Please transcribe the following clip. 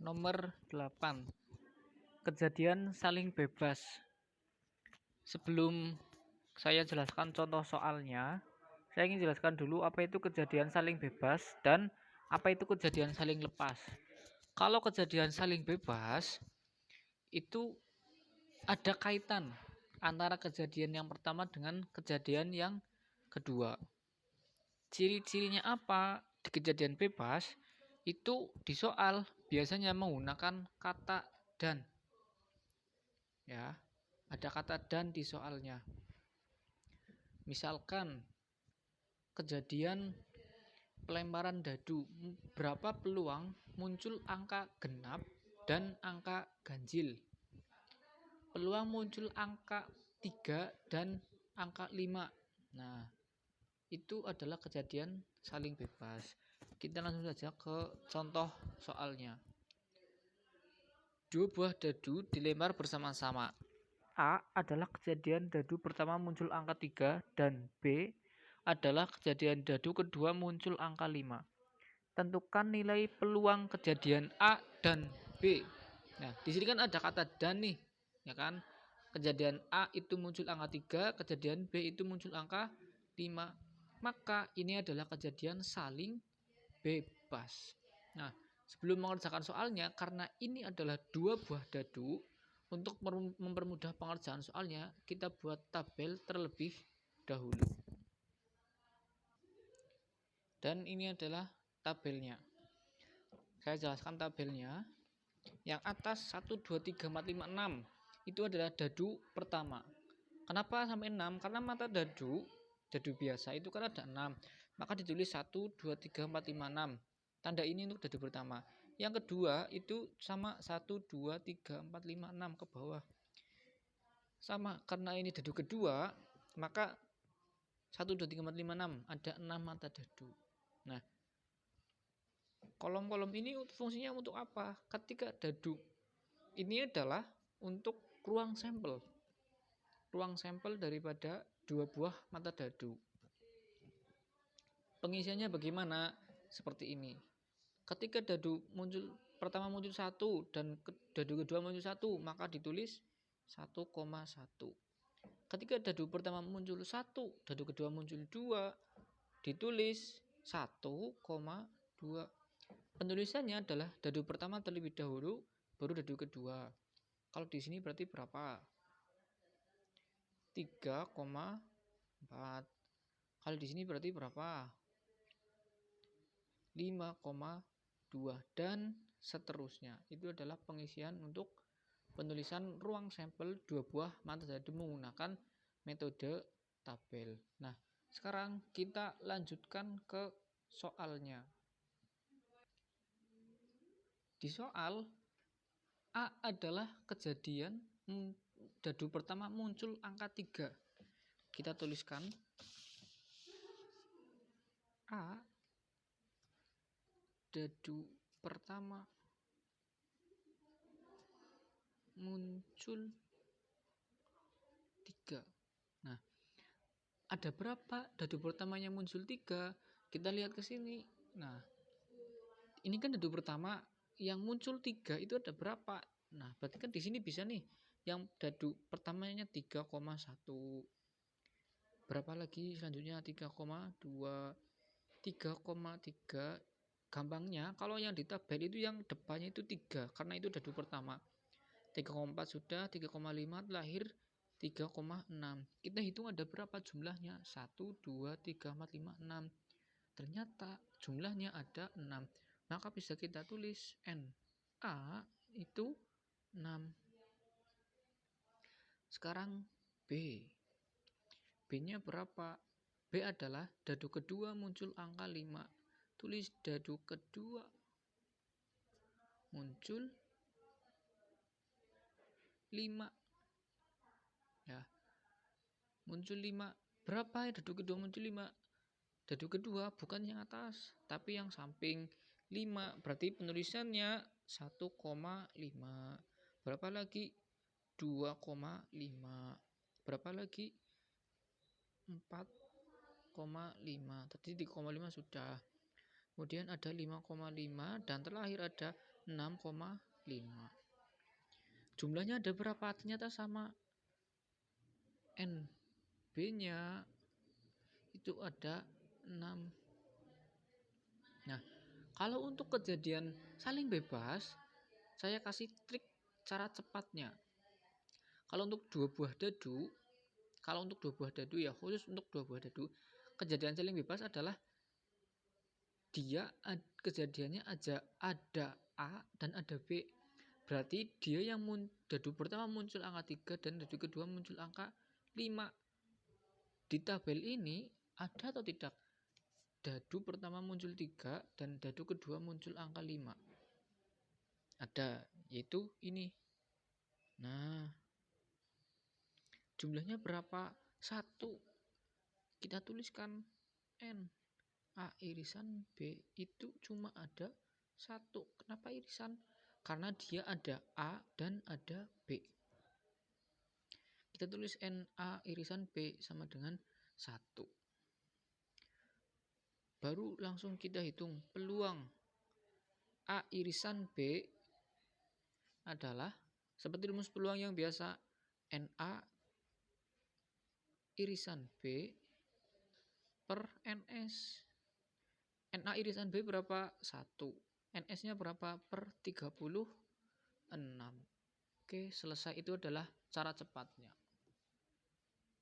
Nomor 8. Kejadian saling bebas. Sebelum saya jelaskan contoh soalnya, saya ingin jelaskan dulu apa itu kejadian saling bebas dan apa itu kejadian saling lepas. Kalau kejadian saling bebas, itu ada kaitan antara kejadian yang pertama dengan kejadian yang kedua. Ciri-cirinya apa? Di kejadian bebas, itu di soal biasanya menggunakan kata dan. Ya, ada kata dan di soalnya. Misalkan kejadian pelemparan dadu, berapa peluang muncul angka genap dan angka ganjil. Peluang muncul angka 3 dan angka 5. Nah, itu adalah kejadian saling bebas. Kita langsung saja ke contoh soalnya. Dua buah dadu dilempar bersama-sama. A adalah kejadian dadu pertama muncul angka 3 dan B adalah kejadian dadu kedua muncul angka 5. Tentukan nilai peluang kejadian A dan B. Nah, di sini kan ada kata dan nih, ya kan? Kejadian A itu muncul angka 3, kejadian B itu muncul angka 5. Maka ini adalah kejadian saling bebas. Nah, sebelum mengerjakan soalnya, karena ini adalah dua buah dadu, untuk mempermudah pengerjaan soalnya, kita buat tabel terlebih dahulu. Dan ini adalah tabelnya. Saya jelaskan tabelnya. Yang atas 1, 2, 3, 4, 5, 6 itu adalah dadu pertama. Kenapa sampai 6? Karena mata dadu biasa itu kan ada 6. Maka ditulis 1, 2, 3, 4, 5, 6. Tanda ini untuk dadu pertama. Yang kedua itu sama 1, 2, 3, 4, 5, 6 ke bawah. Sama, karena ini dadu kedua, maka 1, 2, 3, 4, 5, 6. Ada 6 mata dadu. Nah, kolom-kolom ini fungsinya untuk apa? Ketika dadu ini adalah untuk ruang sampel. Ruang sampel daripada dua buah mata dadu. Pengisiannya bagaimana? Seperti ini. Ketika dadu pertama muncul 1 dan dadu kedua muncul 1, maka ditulis 1,1. Ketika dadu pertama muncul 1, dadu kedua muncul 2, ditulis 1,2. Penulisannya adalah dadu pertama terlebih dahulu, baru dadu kedua. Kalau di sini berarti berapa? 3,4. Kalau di sini berarti berapa? 5,2 dan seterusnya. Itu adalah pengisian untuk penulisan ruang sampel dua buah mata dadu menggunakan metode tabel. Nah, sekarang kita lanjutkan ke soalnya. Di soal, A adalah kejadian dadu pertama muncul angka 3. Kita tuliskan A dadu pertama muncul 3. Nah, ada berapa dadu pertamanya muncul 3? Kita lihat ke sini. Nah, ini kan dadu pertama yang muncul 3 itu ada berapa? Nah, berarti kan di sini bisa nih yang dadu pertamanya 3,1. Berapa lagi selanjutnya? 3,2, 3,3. Gampangnya kalau yang di tabel itu yang depannya itu 3 karena itu dadu pertama. 3,4 sudah, 3,5 lahir 3,6. Kita hitung ada berapa jumlahnya? 1, 2, 3, 4, 5, 6. Ternyata jumlahnya ada 6. Maka bisa kita tulis N. A itu 6. Sekarang B. B-nya berapa? B adalah dadu kedua muncul angka 5. Tulis dadu kedua muncul 5. Ya. Muncul 5. Berapa ya dadu kedua muncul 5? Dadu kedua bukan yang atas, tapi yang samping 5. Berarti penulisannya 1,5. Berapa lagi? 2,5. Berapa lagi? 4,5. Tadi 3,5 sudah. kemudian ada 5,5, dan terakhir ada 6,5. Jumlahnya ada berapa? Ternyata sama. NB-nya itu ada 6. Nah, kalau untuk kejadian saling bebas, saya kasih trik cara cepatnya. Kalau untuk dua buah dadu ya, khusus untuk dua buah dadu, kejadian saling bebas adalah kejadiannya ada A dan ada B. Berarti dia yang dadu pertama muncul angka 3 dan dadu kedua muncul angka 5. Di tabel ini ada atau tidak? Dadu pertama muncul 3 dan dadu kedua muncul angka 5. Ada, yaitu ini. Nah, jumlahnya berapa? 1. Kita tuliskan N. A irisan B itu cuma ada 1. Kenapa irisan? Karena dia ada A dan ada B. Kita tulis NA irisan B sama dengan 1. Baru langsung kita hitung peluang A irisan B adalah seperti rumus peluang yang biasa, NA irisan B per NS. NA irisan B berapa? 1. NS-nya berapa? Per 36. Oke, selesai. Itu adalah cara cepatnya.